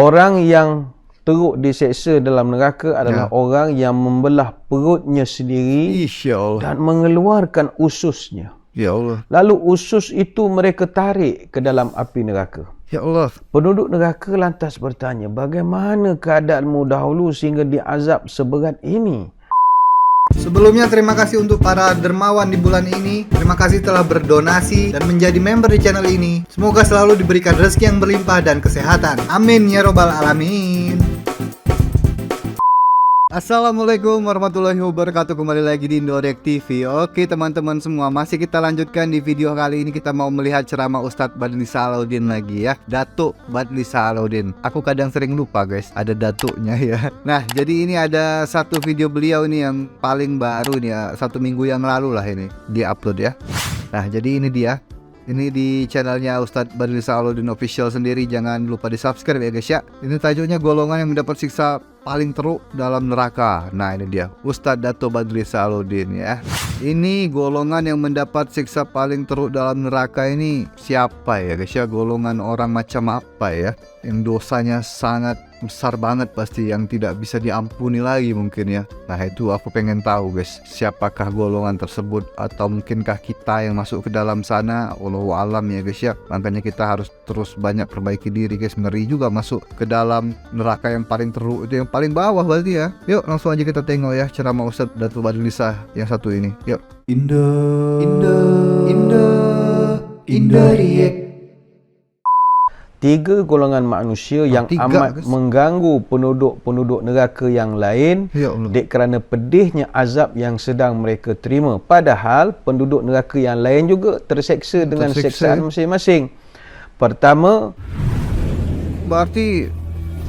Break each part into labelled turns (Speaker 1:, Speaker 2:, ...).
Speaker 1: Orang yang teruk diseksa dalam neraka adalah orang yang membelah perutnya sendiri dan mengeluarkan ususnya.
Speaker 2: Ya Allah.
Speaker 1: Lalu usus itu mereka tarik ke dalam api neraka.
Speaker 2: Ya Allah.
Speaker 1: Penduduk neraka lantas bertanya, bagaimana keadaanmu dahulu sehingga diazab seberat ini?
Speaker 2: Sebelumnya terima kasih untuk para dermawan di bulan ini. Terima kasih telah berdonasi dan menjadi member di channel ini. Semoga selalu diberikan rezeki yang berlimpah dan kesehatan. Amin ya robbal alamin. Assalamualaikum warahmatullahi wabarakatuh. Kembali lagi di Indorek TV. Oke teman-teman semua, masih kita lanjutkan di video kali ini. Kita mau melihat ceramah Ustadz Badli Salahuddin lagi ya, Datuk Badli Salahuddin. Aku kadang sering lupa guys, ada datuknya ya. Nah jadi ini ada satu video beliau ini yang paling baru nih ya, 1 minggu yang lalu lah ini dia upload ya. Nah jadi ini dia. Ini di channelnya Ustadz Badli Salahuddin Official sendiri. Jangan lupa di subscribe ya guys ya. Ini tajuknya golongan yang mendapat siksa paling teruk dalam neraka. Nah ini dia Ustadz Datuk Badli Salahuddin ya. Ini golongan yang mendapat siksa paling teruk dalam neraka ini siapa ya guys ya? Golongan orang macam apa ya? Yang dosanya sangat besar banget pasti, yang tidak bisa diampuni lagi mungkin ya. Nah itu aku pengen tahu guys, siapakah golongan tersebut, atau mungkinkah kita yang masuk ke dalam sana? Wallahu alam ya guys ya. Makanya kita harus terus banyak perbaiki diri guys. Ngeri juga masuk ke dalam neraka yang paling teruk, itu yang paling bawah berarti ya. Yuk langsung aja kita tengok ya ceramah Ustadz Datuk Badli yang satu ini. Yuk. Indorek.
Speaker 1: 3 golongan manusia yang amat mengganggu penduduk-penduduk neraka yang lain dek kerana pedihnya azab yang sedang mereka terima. Padahal penduduk neraka yang lain juga terseksa dengan seksaan masing-masing. Pertama,
Speaker 2: berarti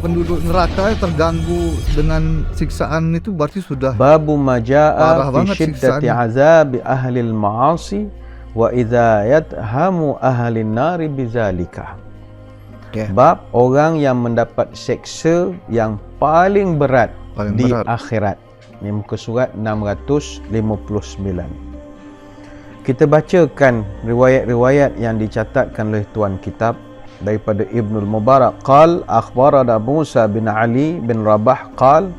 Speaker 2: penduduk neraka terganggu dengan siksaan itu berarti sudah
Speaker 1: babu majaa fi syiddati azabi ahlil ma'asi wa idza yathamu ahlin nari bizalika. Bab orang yang mendapat seksa yang paling berat di akhirat. Ini muka surat 659. Kita bacakan riwayat-riwayat yang dicatatkan oleh tuan kitab daripada Ibnul Mubarak. Qal akhbarana Musa bin Ali bin Rabah qal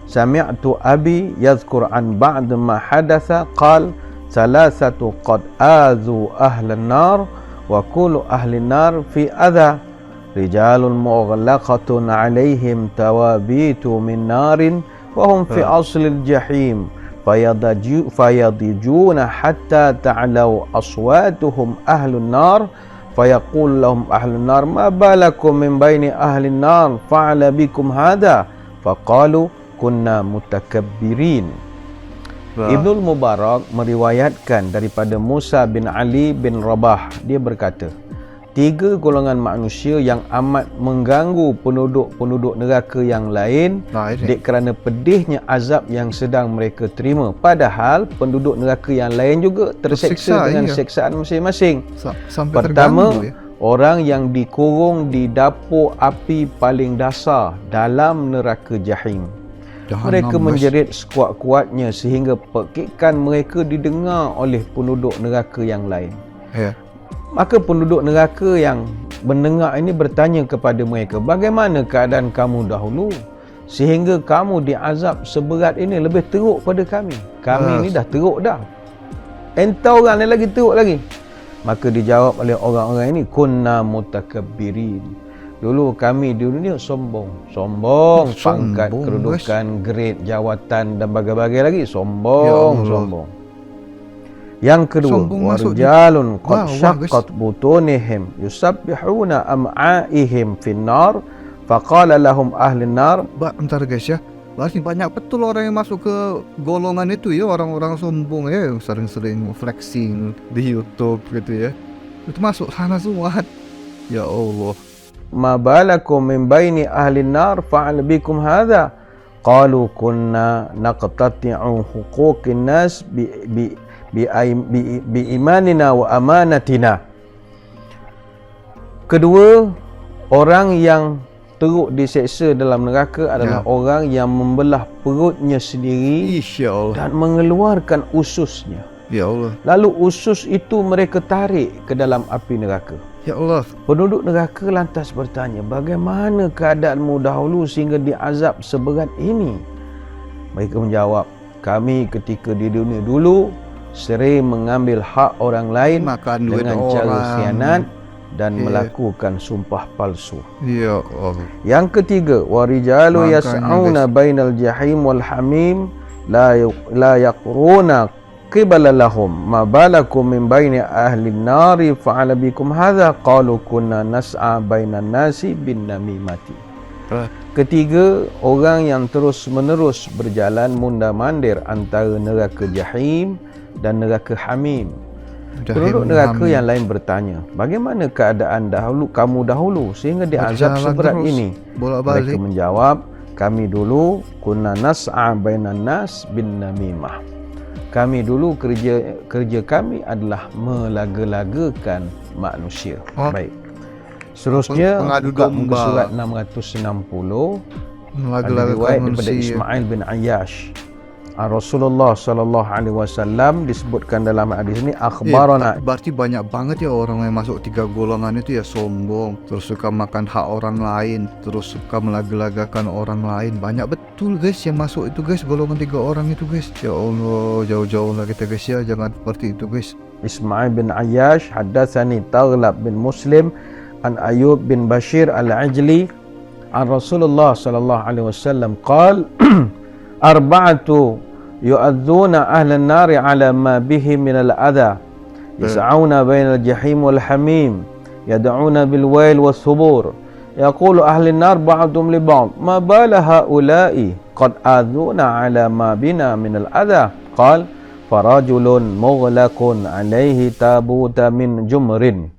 Speaker 1: sami'tu abi yadhkur an ba'd ma hadatha qal salasatu qad azu ahlan nar wa kullu ahli nar fi adha رجال مغلقة عليهم توابيت من نار وهم في أصل الجحيم فيضجون حتى تعلو أصواتهم أهل النار فيقول لهم أهل النار ما بالكم من بين أهل النار فعل بكم هذا فقالوا كنا متكبرين. Ibnul Mubarak meriwayatkan daripada Musa bin Ali bin Rabah, dia berkata 3 golongan manusia yang amat mengganggu penduduk-penduduk neraka yang lain dek kerana pedihnya azab yang sedang mereka terima. Padahal penduduk neraka yang lain juga terseksa dengan seksaan masing-masing. Pertama, orang yang dikurung di dapur api paling dasar dalam neraka jahim. Mereka menjerit sekuat-kuatnya sehingga pekikan mereka didengar oleh penduduk neraka yang lain. Maka penduduk neraka yang mendengar ini bertanya kepada mereka, bagaimana keadaan kamu dahulu sehingga kamu diazab seberat ini, lebih teruk pada kami. Kami ni dah teruk dah, entah orang ni lagi teruk lagi. Maka dijawab oleh orang-orang ini, kunna mutakabbirin. Dulu kami di dunia sombong, pangkat, kedudukan, grade, jawatan dan bagai-bagai lagi, sombong. Yang kedua, warjalun qad syaqqat butunihim yusabbihuna am'aihim finnar faqala lahum ahlin nar.
Speaker 2: Bentar guys ya, berarti banyak betul orang yang masuk ke golongan itu ya, orang-orang sombong ya, yang sering-sering flexing di YouTube gitu ya, itu masuk sana semua. Ya Allah.
Speaker 1: Ma balakum min baini ahlin nar fa'al bikum hadha qalu kunna naqtati'u huquqin nas bi imanina wa amanatina. Kedua, orang yang teruk diseksa dalam neraka adalah orang yang membelah perutnya sendiri dan mengeluarkan ususnya.
Speaker 2: Ya Allah.
Speaker 1: Lalu usus itu mereka tarik ke dalam api neraka.
Speaker 2: Ya Allah.
Speaker 1: Penduduk neraka lantas bertanya, bagaimana keadaanmu dahulu sehingga diazab seberat ini? Mereka menjawab, kami ketika di dunia dulu sering mengambil hak orang lain
Speaker 2: Makan duit
Speaker 1: dengan cara
Speaker 2: orang.
Speaker 1: khianat dan
Speaker 2: Iya.
Speaker 1: melakukan sumpah palsu.
Speaker 2: Ya Allah.
Speaker 1: Yang ketiga, warijalu
Speaker 2: Makanya,
Speaker 1: yas'auna bainal jahim wal hamim la yaqruna qibala lahum ma balakum min baini ahli nari fa'ala bikum hadha qalu kunna nas'a bainan nasi bin namimati. Ketiga, orang yang terus-menerus berjalan munda-mandir antara neraka jahim dan neraka hamim. Penduduk neraka yang lain bertanya, bagaimana keadaan kamu dahulu sehingga diazab
Speaker 2: Berjalan
Speaker 1: seberat
Speaker 2: terus,
Speaker 1: ini?
Speaker 2: bolak-balik.
Speaker 1: Mereka menjawab, kami dulu kunna nas'a bainan nas bin namimah. Kami dulu kerja kami adalah melaga-lagakan manusia. Baik. Seterusnya
Speaker 2: Pengadu
Speaker 1: buka muka
Speaker 2: domba.
Speaker 1: surat 660. Ada
Speaker 2: Lagu-lagu
Speaker 1: riwayat daripada
Speaker 2: manusia.
Speaker 1: Ismail bin Ayyash. Rasulullah sallallahu alaihi wasallam disebutkan dalam hadis ini akhbarana.
Speaker 2: Berarti banyak banget ya orang yang masuk 3 golongan itu ya, sombong, terus suka makan hak orang lain, terus suka melaga-lagakan orang lain. Banyak betul guys yang masuk itu guys, golongan 3 orang itu guys. Ya Allah, jauh-jauh lah kita guys ya, jangan seperti itu guys.
Speaker 1: Ismail bin Ayyash haddatsani Taghlab bin Muslim an Ayub bin Bashir al-Ajli an Rasulullah sallallahu alaihi wasallam qala arba'atu yu'adzuna ahlan nari ala ma bihi min al-adha yas'auna bainal jahim wal hamim yad'una bil wail was subur yaqulu ahli an-nar ba'dhum li ba'd ma bala haula'i qad adzuna ala ma bina min al-adha qala farajulun mughlaqun alaihi tabuta min jumrin.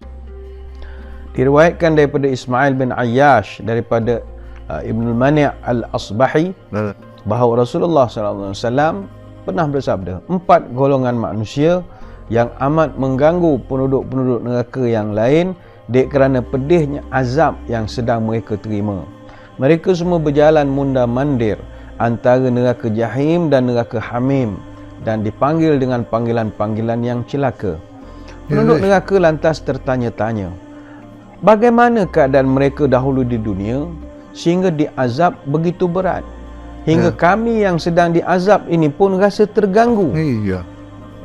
Speaker 1: Diriwayatkan daripada Ismail bin Ayyash daripada Ibnul Mani' al-Asbahi bahawa Rasulullah SAW pernah bersabda, 4 golongan manusia yang amat mengganggu penduduk-penduduk neraka yang lain dek kerana pedihnya azab yang sedang mereka terima. Mereka semua berjalan munda-mandir antara neraka jahim dan neraka hamim dan dipanggil dengan panggilan-panggilan yang celaka. Penduduk neraka lantas tertanya-tanya, bagaimana keadaan mereka dahulu di dunia sehingga diazab begitu berat? Hingga kami yang sedang diazab ini pun rasa terganggu.
Speaker 2: Iya.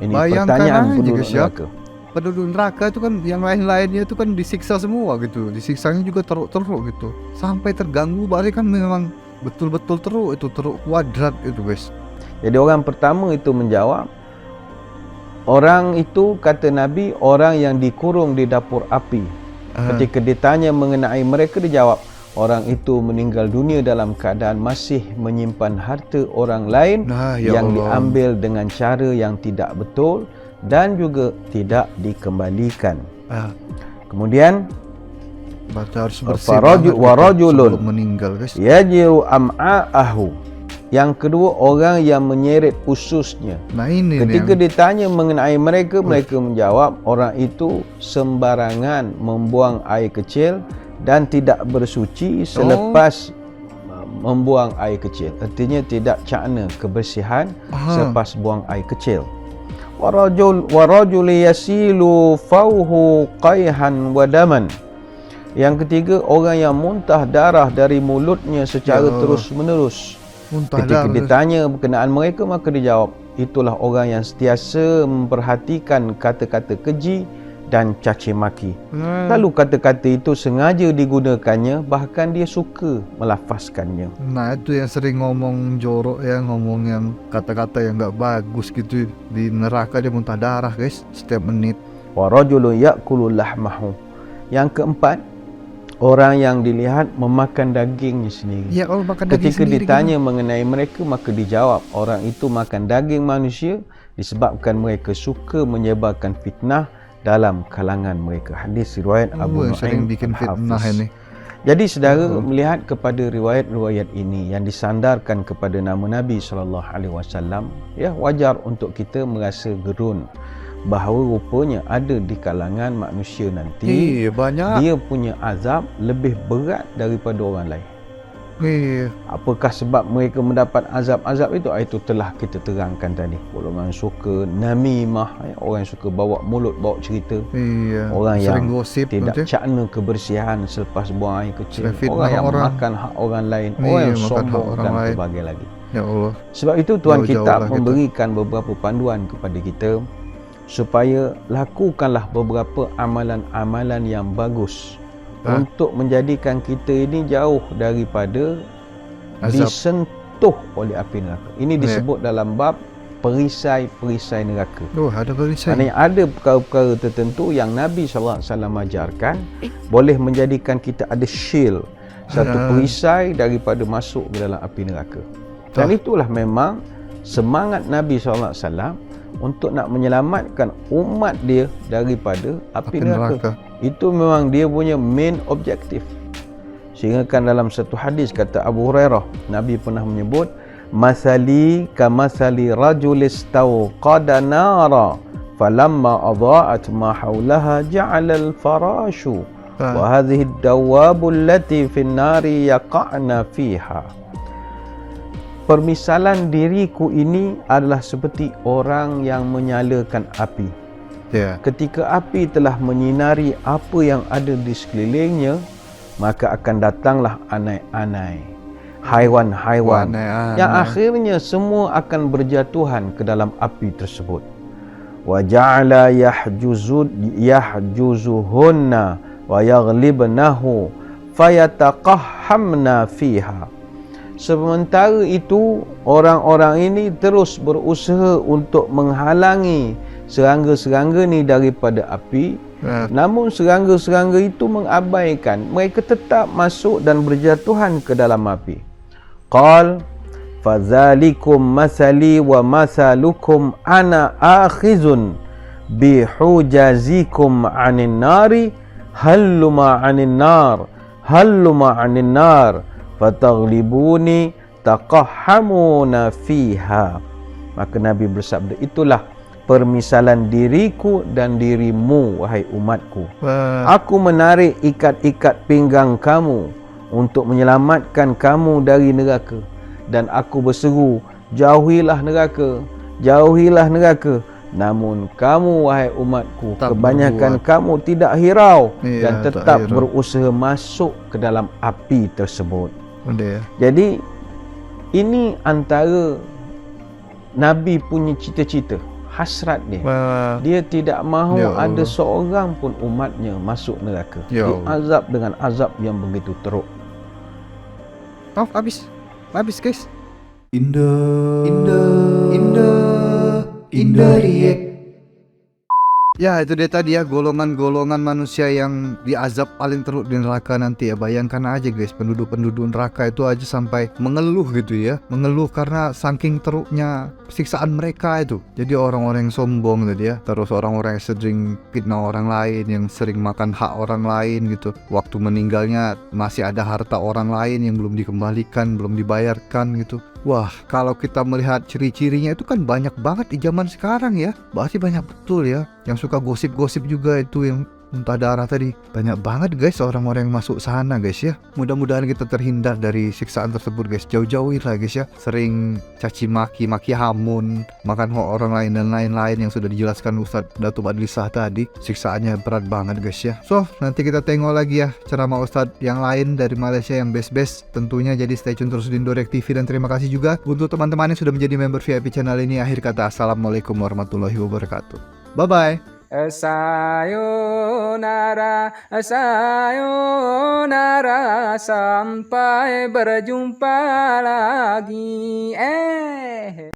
Speaker 1: Ini
Speaker 2: Bayangkan
Speaker 1: pertanyaan
Speaker 2: aja,
Speaker 1: penduduk
Speaker 2: guys, ya.
Speaker 1: neraka.
Speaker 2: Penduduk neraka itu kan yang lain-lainnya itu kan disiksa semua gitu. Disiksanya juga teruk-teruk gitu. Sampai terganggu, berarti kan memang betul-betul teruk itu, teruk kuadrat itu guys.
Speaker 1: Jadi orang pertama itu menjawab, orang itu kata Nabi orang yang dikurung di dapur api. Ketika ditanya mengenai mereka, dijawab, orang itu meninggal dunia dalam keadaan masih menyimpan harta orang lain yang diambil dengan cara yang tidak betul dan juga tidak dikembalikan. Kemudian
Speaker 2: harus bersih
Speaker 1: warajulun
Speaker 2: meninggal guys.
Speaker 1: Yajiru am'a'ahu. Yang kedua, orang yang menyeret ususnya.
Speaker 2: Nah ini
Speaker 1: ketika ditanya mengenai mereka, mereka menjawab orang itu sembarangan membuang air kecil dan tidak bersuci selepas membuang air kecil. Artinya tidak cakna kebersihan selepas buang air kecil. Warajul yasilu fauhu qayhan wa daman. Yang ketiga, orang yang muntah darah dari mulutnya secara terus-menerus. Ketika ditanya berkenaan mereka, maka dijawab, itulah orang yang sentiasa memperhatikan kata-kata keji dan caci maki. Lalu kata-kata itu sengaja digunakannya, bahkan dia suka melafazkannya.
Speaker 2: Nah itu yang sering ngomong jorok ya, ngomong yang kata-kata yang gak bagus gitu. Di neraka dia muntah darah guys setiap menit.
Speaker 1: Wa rajulun ya'kulu lahmahu. Yang keempat, orang yang dilihat memakan dagingnya sendiri.
Speaker 2: Ya, Allah makan daging
Speaker 1: ketika
Speaker 2: sendiri.
Speaker 1: ditanya mengenai mereka, maka dijawab orang itu makan daging manusia disebabkan mereka suka menyebarkan fitnah dalam kalangan mereka. Hadis riwayat Abu Nu'aim
Speaker 2: sering bikin fitnah ini.
Speaker 1: Jadi saudara melihat kepada riwayat-riwayat ini yang disandarkan kepada nama Nabi SAW, ya wajar untuk kita merasa gerun bahawa rupanya ada di kalangan manusia nanti
Speaker 2: banyak.
Speaker 1: Dia punya azab lebih berat daripada orang lain.
Speaker 2: Iya.
Speaker 1: Apakah sebab mereka mendapat azab-azab itu? Itu telah kita terangkan tadi. Golongan suka namimah, orang yang suka bawa mulut, bawa cerita.
Speaker 2: Iya.
Speaker 1: Orang
Speaker 2: Sering
Speaker 1: yang
Speaker 2: gosip
Speaker 1: tidak
Speaker 2: nanti.
Speaker 1: cakna kebersihan selepas buang air kecil.
Speaker 2: Sering fitnah
Speaker 1: Orang yang
Speaker 2: orang.
Speaker 1: makan hak orang lain.
Speaker 2: Iya,
Speaker 1: Orang yang
Speaker 2: makan hak
Speaker 1: sombong
Speaker 2: orang
Speaker 1: dan
Speaker 2: lain.
Speaker 1: berbagai lagi.
Speaker 2: Ya Allah.
Speaker 1: Sebab itu Tuhan
Speaker 2: Jauh-jauh
Speaker 1: kita
Speaker 2: lah kita.
Speaker 1: memberikan beberapa panduan kepada kita supaya lakukanlah beberapa amalan-amalan yang bagus untuk menjadikan kita ini jauh daripada
Speaker 2: Azab.
Speaker 1: disentuh oleh api neraka. Ini disebut dalam bab perisai-perisai neraka.
Speaker 2: Oh, ada perisai.
Speaker 1: Maknanya ada perkara-perkara tertentu yang Nabi SAW ajarkan boleh menjadikan kita ada shield, satu perisai daripada masuk ke dalam api neraka. Dan itulah memang semangat Nabi SAW untuk nak menyelamatkan umat dia daripada api neraka. Itu memang dia punya main objektif. Sehingga kan dalam satu hadis kata Abu Hurairah, Nabi pernah menyebut, "Masali kamasali rajulis tawqada nara falamma adha'at ma haulaha ja'ala al-farashu wa hadhihi ad-dawabu allati fi an-nari yaqa'na fiha." Permisalan diriku ini adalah seperti orang yang menyalakan api. Ketika api telah menyinari apa yang ada di sekelilingnya, maka akan datanglah anai-anai, haiwan-haiwan yang akhirnya semua akan berjatuhan ke dalam api tersebut. Wa ja'ala yahjuzuhunna wa yaghlibnahu fayataqahhamna fiha. Sementara itu orang-orang ini terus berusaha untuk menghalangi serangga-serangga ni daripada api. Namun serangga-serangga itu mengabaikan, mereka tetap masuk dan berjatuhan ke dalam api. Qal fadzalikum masali wa masalukum ana akhizun bihujazikum 'anin nari halluma 'anin nar halluma 'anin nar fataghlibuni taqahhamuna fiha. Maka Nabi bersabda, itulah permisalan diriku dan dirimu, wahai umatku. Aku menarik ikat-ikat pinggang kamu untuk menyelamatkan kamu dari neraka, dan aku berseru, jauhilah neraka, jauhilah neraka. Namun kamu, wahai umatku, kebanyakan kamu tidak hirau dan tetap berusaha masuk ke dalam api tersebut. Jadi ini antara Nabi punya cita-cita, hasrat dia. Dia tidak mahu ada seorang pun umatnya masuk neraka, diazab dengan azab yang begitu teruk.
Speaker 2: Habis guys. Indah React. Ya, itu dia tadi ya, golongan-golongan manusia yang diazab paling teruk di neraka nanti ya. Bayangkan aja guys, penduduk-penduduk neraka itu aja sampai mengeluh gitu ya. Mengeluh karena saking teruknya siksaan mereka itu. Jadi orang-orang yang sombong tadi ya. Terus orang-orang yang sering fitnah orang lain, yang sering makan hak orang lain gitu. Waktu meninggalnya masih ada harta orang lain yang belum dikembalikan, belum dibayarkan gitu. Wah, kalau kita melihat ciri-cirinya itu kan banyak banget di zaman sekarang ya. Pasti banyak betul ya. Yang suka gosip-gosip juga itu yang muntah darah tadi. Banyak banget guys orang-orang yang masuk sana guys ya. Mudah-mudahan kita terhindar dari siksaan tersebut guys. Jauh-jauhin lah guys ya. Sering caci maki, maki hamun, makan hak orang lain dan lain-lain yang sudah dijelaskan Ustadz Datuk Badlisah tadi. Siksaannya berat banget guys ya. So, nanti kita tengok lagi ya ceramah Ustadz yang lain dari Malaysia yang best-best tentunya. Jadi stay tune terus di Indorek TV, dan terima kasih juga untuk teman-teman yang sudah menjadi member VIP channel ini. Akhir kata, assalamualaikum warahmatullahi wabarakatuh. Bye-bye. Sayonara, sayonara, sampai berjumpa lagi.